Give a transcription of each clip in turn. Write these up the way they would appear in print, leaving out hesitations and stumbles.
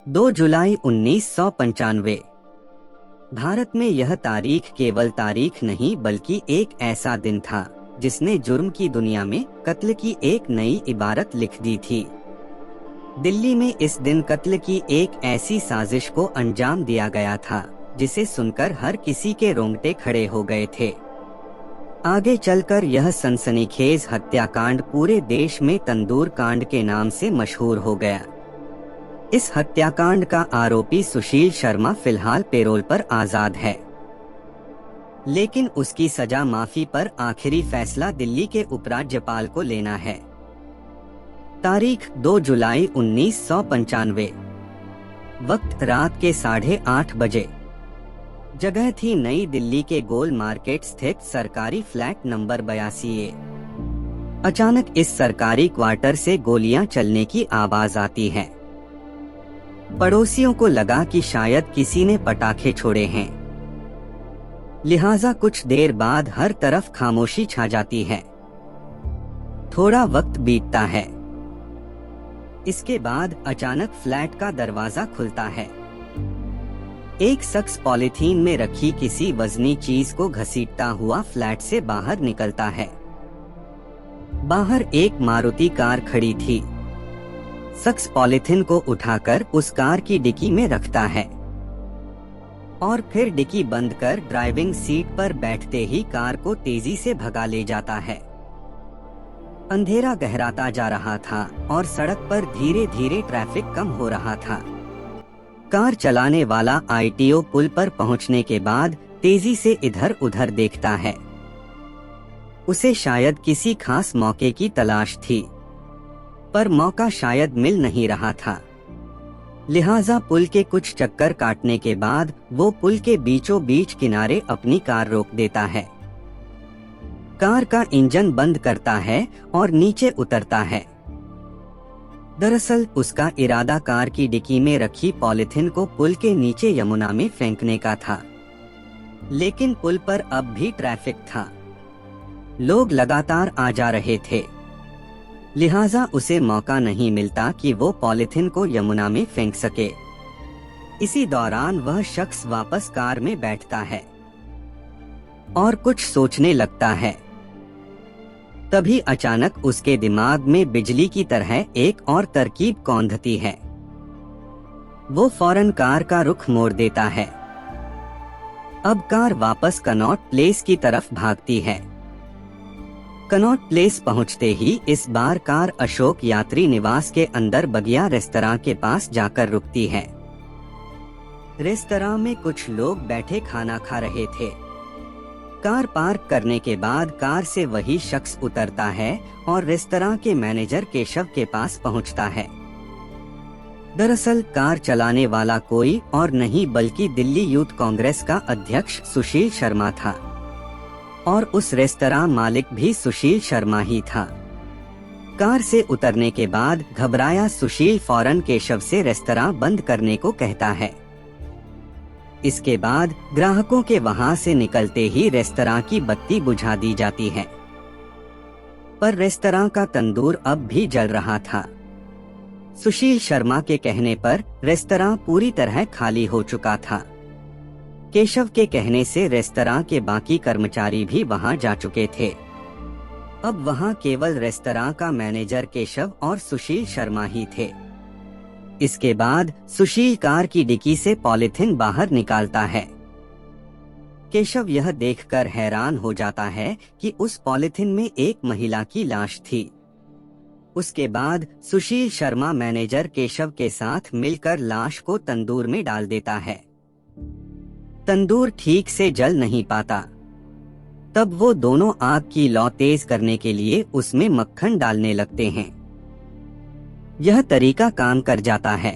2 जुलाई 1995। भारत में यह तारीख केवल तारीख नहीं बल्कि एक ऐसा दिन था जिसने जुर्म की दुनिया में कत्ल की एक नई इबारत लिख दी थी। दिल्ली में इस दिन कत्ल की एक ऐसी साजिश को अंजाम दिया गया था जिसे सुनकर हर किसी के रोंगटे खड़े हो गए थे। आगे चलकर यह सनसनीखेज हत्याकांड पूरे देश में तंदूर कांड के नाम से मशहूर हो गया। इस हत्याकांड का आरोपी सुशील शर्मा फिलहाल पैरोल पर आजाद है, लेकिन उसकी सजा माफी पर आखिरी फैसला दिल्ली के उपराज्यपाल को लेना है। तारीख 2 जुलाई 1995। वक्त रात के 8:30 बजे। जगह थी नई दिल्ली के गोल मार्केट स्थित सरकारी फ्लैट नंबर 82A। अचानक इस सरकारी क्वार्टर से गोलियां चलने की आवाज आती है। पड़ोसियों को लगा कि शायद किसी ने पटाखे छोड़े हैं, लिहाजा कुछ देर बाद हर तरफ खामोशी छा जाती है। थोड़ा वक्त बीतता है। इसके बाद अचानक फ्लैट का दरवाजा खुलता है। एक शख्स पॉलीथीन में रखी किसी वजनी चीज को घसीटता हुआ फ्लैट से बाहर निकलता है। बाहर एक मारुति कार खड़ी थी। शख्स पॉलीथिन को उठाकर उस कार की डिक्की में रखता है और फिर डिक्की बंद कर ड्राइविंग सीट पर बैठते ही कार को तेजी से भगा ले जाता है। अंधेरा गहराता जा रहा था और सड़क पर धीरे धीरे ट्रैफिक कम हो रहा था। कार चलाने वाला ITO पुल पर पहुंचने के बाद तेजी से इधर उधर देखता है। उसे शायद किसी खास मौके की तलाश थी, पर मौका शायद मिल नहीं रहा था। लिहाजा पुल के कुछ चक्कर काटने के बाद वो पुल के बीचों बीच किनारे अपनी कार रोक देता है। कार का इंजन बंद करता है और नीचे उतरता है। दरअसल उसका इरादा कार की डिक्की में रखी पॉलीथिन को पुल के नीचे यमुना में फेंकने का था, लेकिन पुल पर अब भी ट्रैफिक था। लोग लगातार आ जा रहे थे, लिहाजा उसे मौका नहीं मिलता कि वो पॉलीथिन को यमुना में फेंक सके। इसी दौरान वह शख्स वापस कार में बैठता है और कुछ सोचने लगता है। तभी अचानक उसके दिमाग में बिजली की तरह एक और तरकीब कौंधती है। वो फौरन कार का रुख मोड़ देता है। अब कार वापस कनॉट प्लेस की तरफ भागती है। कनॉट प्लेस पहुंचते ही इस बार कार अशोक यात्री निवास के अंदर बगिया रेस्तरां के पास जाकर रुकती है। रेस्तरां में कुछ लोग बैठे खाना खा रहे थे। कार पार्क करने के बाद कार से वही शख्स उतरता है और रेस्तरां के मैनेजर केशव के पास पहुंचता है। दरअसल कार चलाने वाला कोई और नहीं बल्कि दिल्ली यूथ कांग्रेस का अध्यक्ष सुशील शर्मा था, और उस रेस्तरां मालिक भी सुशील शर्मा ही था। कार से उतरने के बाद घबराया सुशील फौरन केशव से रेस्तरां बंद करने को कहता है। इसके बाद ग्राहकों के वहां से निकलते ही रेस्तरां की बत्ती बुझा दी जाती है, पर रेस्तरां का तंदूर अब भी जल रहा था। सुशील शर्मा के कहने पर रेस्तरां पूरी तरह खाली हो चुका था। केशव के कहने से रेस्तरां के बाकी कर्मचारी भी वहां जा चुके थे। अब वहां केवल रेस्तरां का मैनेजर केशव और सुशील शर्मा ही थे। इसके बाद सुशील कार की डिक्की से पॉलीथिन बाहर निकालता है। केशव यह देखकर हैरान हो जाता है कि उस पॉलीथिन में एक महिला की लाश थी। उसके बाद सुशील शर्मा मैनेजर केशव के साथ मिलकर लाश को तंदूर में डाल देता है। तंदूर ठीक से जल नहीं पाता। तब वो दोनों आग की लौ तेज करने के लिए उसमें मक्खन डालने लगते हैं। यह तरीका काम कर जाता है।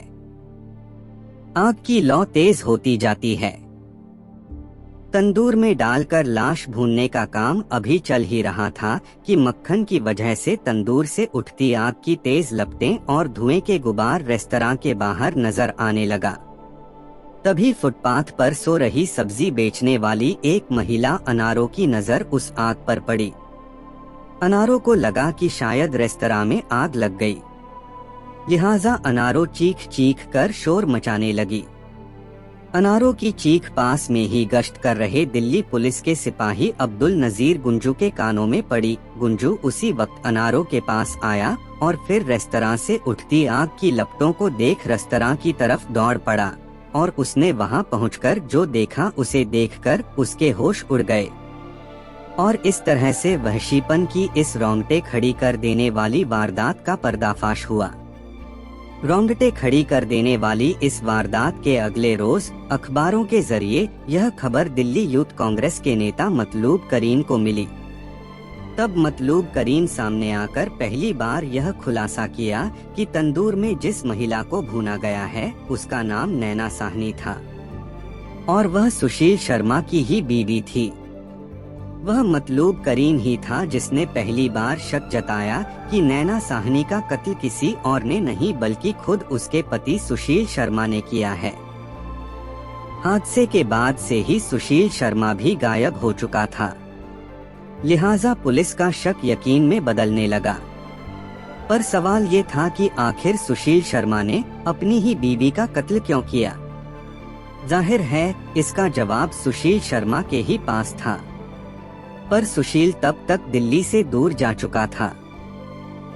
आग की लौ तेज होती जाती है। तंदूर में डालकर लाश भूनने का काम अभी चल ही रहा था कि मक्खन की वजह से तंदूर से उठती आग की तेज लपटें और धुएं के गुबार रेस्तरां के बाहर नजर आने लगा। तभी फुटपाथ पर सो रही सब्जी बेचने वाली एक महिला अनारों की नजर उस आग पर पड़ी। अनारों को लगा कि शायद रेस्तरां में आग लग गई। लिहाजा अनारो चीख चीख कर शोर मचाने लगी। अनारो की चीख पास में ही गश्त कर रहे दिल्ली पुलिस के सिपाही अब्दुल नजीर गुंजू के कानों में पड़ी। गुंजू उसी वक्त अनारो के पास आया और फिर रेस्तरां से उठती आग की लपटों को देख रेस्तरां की तरफ दौड़ पड़ा और उसने वहां पहुंचकर जो देखा उसे देखकर उसके होश उड़ गए और इस तरह से वहशीपन की इस रोंगटे खड़ी कर देने वाली वारदात का पर्दाफाश हुआ। रोंगटे खड़ी कर देने वाली इस वारदात के अगले रोज अखबारों के जरिए यह खबर दिल्ली यूथ कांग्रेस के नेता मतलूब करीम को मिली। तब मतलूब करीम सामने आकर पहली बार यह खुलासा किया कि तंदूर में जिस महिला को भूना गया है उसका नाम नैना साहनी था और वह सुशील शर्मा की ही बीवी थी। वह मतलूब करीम ही था जिसने पहली बार शक जताया कि नैना साहनी का कत्ल किसी और ने नहीं बल्कि खुद उसके पति सुशील शर्मा ने किया है। हादसे के बाद से ही सुशील शर्मा भी गायब हो चुका था, लिहाजा पुलिस का शक यकीन में बदलने लगा। पर सवाल ये था कि आखिर सुशील शर्मा ने अपनी ही बीवी का कत्ल क्यों किया। जाहिर है इसका जवाब सुशील शर्मा के ही पास था, पर सुशील तब तक दिल्ली से दूर जा चुका था।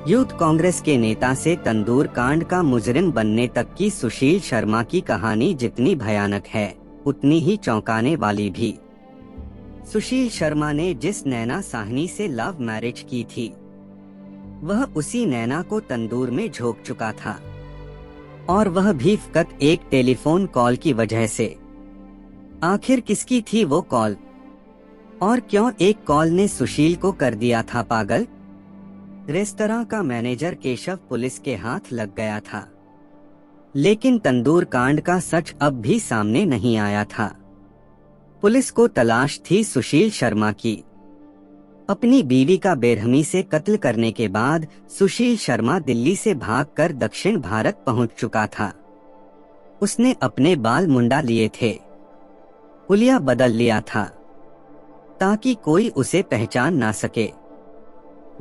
यूथ कांग्रेस के नेता से तंदूर कांड का मुजरिम बनने तक की सुशील शर्मा की कहानी जितनी भयानक है उतनी ही चौंकाने वाली भी। सुशील शर्मा ने जिस नैना साहनी से लव मैरिज की थी वह उसी नैना को तंदूर में झोंक चुका था और वह भी फकत एक टेलीफोन कॉल की वजह से। आखिर किसकी थी वो कॉल और क्यों एक कॉल ने सुशील को कर दिया था पागल। रेस्तरां का मैनेजर केशव पुलिस के हाथ लग गया था, लेकिन तंदूर कांड का सच अब भी सामने नहीं आया था। पुलिस को तलाश थी सुशील शर्मा की। अपनी बीवी का बेरहमी से कत्ल करने के बाद सुशील शर्मा दिल्ली से भागकर दक्षिण भारत पहुंच चुका था। उसने अपने बाल मुंडा लिए थे, हुलिया बदल लिया था ताकि कोई उसे पहचान ना सके।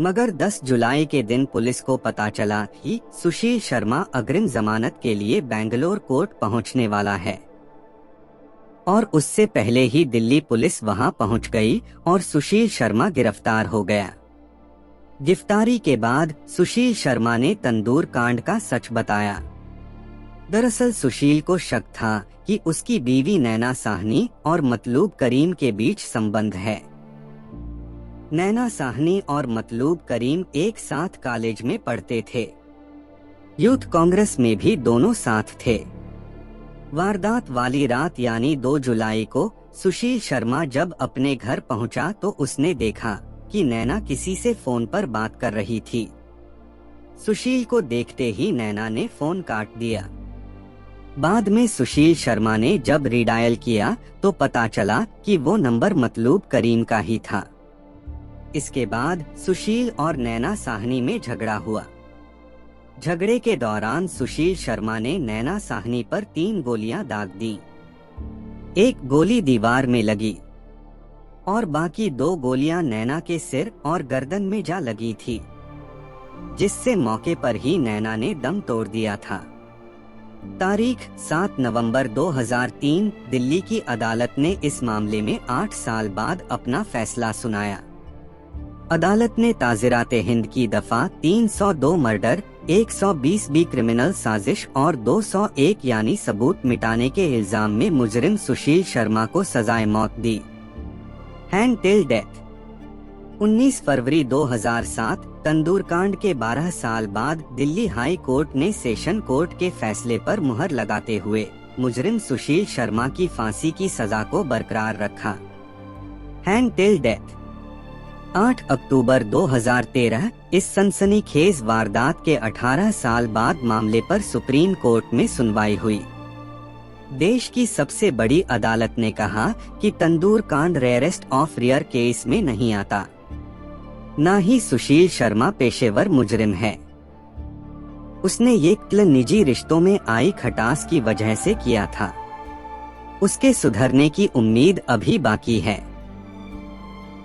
मगर 10 जुलाई के दिन पुलिस को पता चला कि सुशील शर्मा अग्रिम जमानत के लिए बेंगलोर कोर्ट पहुंचने वाला है और उससे पहले ही दिल्ली पुलिस वहां पहुंच गई और सुशील शर्मा गिरफ्तार हो गया। गिरफ्तारी के बाद सुशील शर्मा ने तंदूर कांड का सच बताया। दरअसल सुशील को शक था कि उसकी बीवी नैना साहनी और मतलूब करीम के बीच संबंध है। नैना साहनी और मतलूब करीम एक साथ कॉलेज में पढ़ते थे। यूथ कांग्रेस में भी दोनों साथ थे। वारदात वाली रात यानी 2 जुलाई को सुशील शर्मा जब अपने घर पहुंचा तो उसने देखा कि नैना किसी से फोन पर बात कर रही थी। सुशील को देखते ही नैना ने फोन काट दिया। बाद में सुशील शर्मा ने जब रीडायल किया तो पता चला कि वो नंबर मतलूब करीम का ही था। इसके बाद सुशील और नैना साहनी में झगड़ा हुआ। झगड़े के दौरान सुशील शर्मा ने नैना साहनी पर 3 गोलियां दाग दी। एक गोली दीवार में लगी और बाकी 2 गोलियां नैना के सिर और गर्दन में जा लगी थी, जिससे मौके पर ही नैना ने दम तोड़ दिया था। तारीख 7 नवंबर 2003 दिल्ली की अदालत ने इस मामले में 8 साल बाद अपना फैसला सुनाया। अदालत ने ताज़िराते हिंद की दफा 302 मर्डर, 120 बी क्रिमिनल साजिश और 201 यानी सबूत मिटाने के इल्जाम में मुजरिम सुशील शर्मा को सजाए मौत दी, हैंड टिल डेथ। 19 फरवरी 2007 तंदूर कांड के 12 साल बाद दिल्ली हाई कोर्ट ने सेशन कोर्ट के फैसले पर मुहर लगाते हुए मुजरिम सुशील शर्मा की फांसी की सजा को बरकरार रखा, हैंड टिल डेथ। 8 अक्टूबर 2013 इस सनसनीखेज वारदात के 18 साल बाद मामले पर सुप्रीम कोर्ट में सुनवाई हुई। देश की सबसे बड़ी अदालत ने कहा कि तंदूर कांड रेयरेस्ट ऑफ रेयर केस में नहीं आता, न ही सुशील शर्मा पेशेवर मुजरिम है। उसने ये कत्ल निजी रिश्तों में आई खटास की वजह से किया था। उसके सुधरने की उम्मीद अभी बाकी है।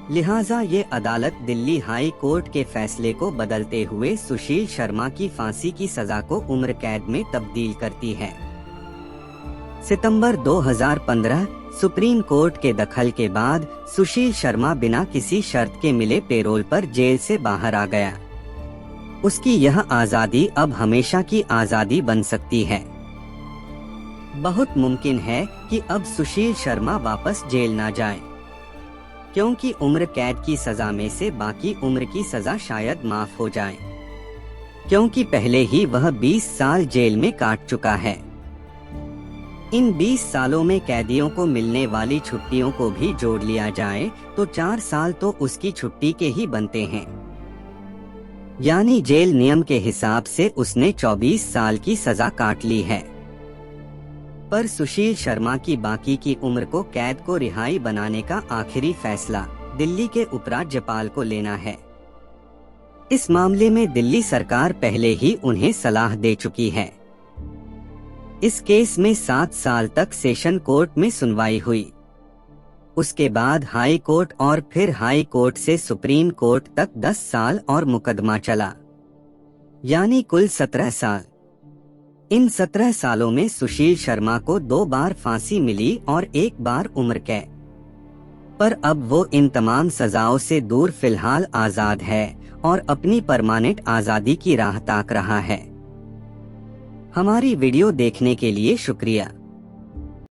लिहाजा ये अदालत दिल्ली हाई कोर्ट के फैसले को बदलते हुए सुशील शर्मा की फांसी की सजा को उम्र कैद में तब्दील करती है। सितंबर 2015 सुप्रीम कोर्ट के दखल के बाद सुशील शर्मा बिना किसी शर्त के मिले पैरोल पर जेल से बाहर आ गया। उसकी यह आजादी अब हमेशा की आजादी बन सकती है। बहुत मुमकिन है कि अब सुशील शर्मा वापस जेल ना जाए, क्योंकि उम्र कैद की सजा में से बाकी उम्र की सजा शायद माफ हो जाए, क्योंकि पहले ही वह 20 साल जेल में काट चुका है। इन 20 सालों में कैदियों को मिलने वाली छुट्टियों को भी जोड़ लिया जाए तो 4 साल तो उसकी छुट्टी के ही बनते हैं। यानी जेल नियम के हिसाब से उसने 24 साल की सजा काट ली है। पर सुशील शर्मा की बाकी की उम्र को कैद को रिहाई बनाने का आखिरी फैसला दिल्ली के उपराज्यपाल को लेना है। इस मामले में दिल्ली सरकार पहले ही उन्हें सलाह दे चुकी है। इस केस में 7 साल तक सेशन कोर्ट में सुनवाई हुई। उसके बाद हाई कोर्ट और फिर हाई कोर्ट से सुप्रीम कोर्ट तक 10 साल और मुकदमा चला, यानी कुल 17 साल। इन 17 सालों में सुशील शर्मा को 2 बार फांसी मिली और 1 बार उम्र कैद। पर अब वो इन तमाम सजाओं से दूर फिलहाल आजाद है और अपनी परमानेंट आजादी की राह ताक रहा है। हमारी वीडियो देखने के लिए शुक्रिया।